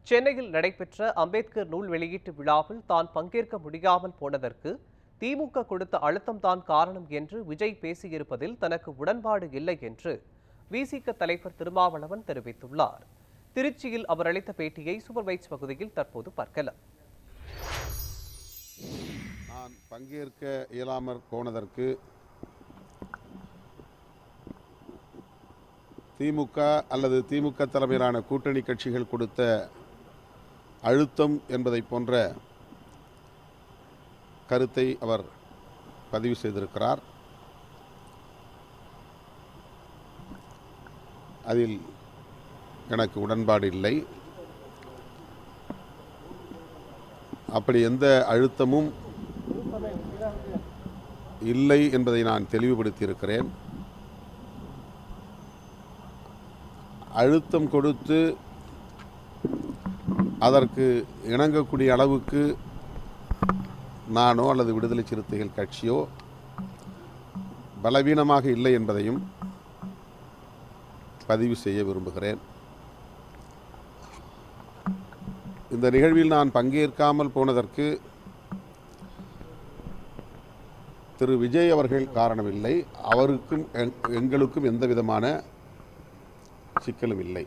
சென்னையில் நடைபெற்ற அம்பேத்கர் நூல் வெளியீட்டு விழாவில் தான் பங்கேற்க முடியாமல் போனதற்கு திமுக கொடுத்த அழுத்தம்தான் காரணம் என்று விஜய் பேசியிருப்பதில் தனக்கு உடன்பாடு இல்லை என்று விசிக தலைவர் திருமாவளவன் தெரிவித்துள்ளார். திருச்சியில் அவர் அளித்த பேட்டியை சூப்பர்வைட்ஸ் பகுதியில் தற்போது பார்க்கலாம். நான் பங்கேற்க இயலாமற் போனதற்கு திமுக அல்லது திமுக தலைமையிலான கூட்டணி கட்சிகள் கொடுத்த அழுத்தம் என்பதை போன்ற கருத்தை அவர் பதிவு செய்திருக்கிறார். அதில் எனக்கு உடன்பாடு இல்லை. அப்படி எந்த அழுத்தமும் இல்லை என்பதை நான் தெளிவுபடுத்தியிருக்கிறேன். அழுத்தம் கொடுத்து அதற்கு இணங்கக்கூடிய அளவுக்கு நானோ அல்லது விடுதலை சிறுத்தைகள் கட்சியோ பலவீனமாக இல்லை என்பதையும் பதிவு செய்ய விரும்புகிறேன். இந்த நிகழ்வில் நான் பங்கேற்காமல் போனதற்கு திரு விஜய் அவர்கள் காரணமில்லை. அவருக்கும் எங்களுக்கும் எந்த விதமான சிக்கலும் இல்லை.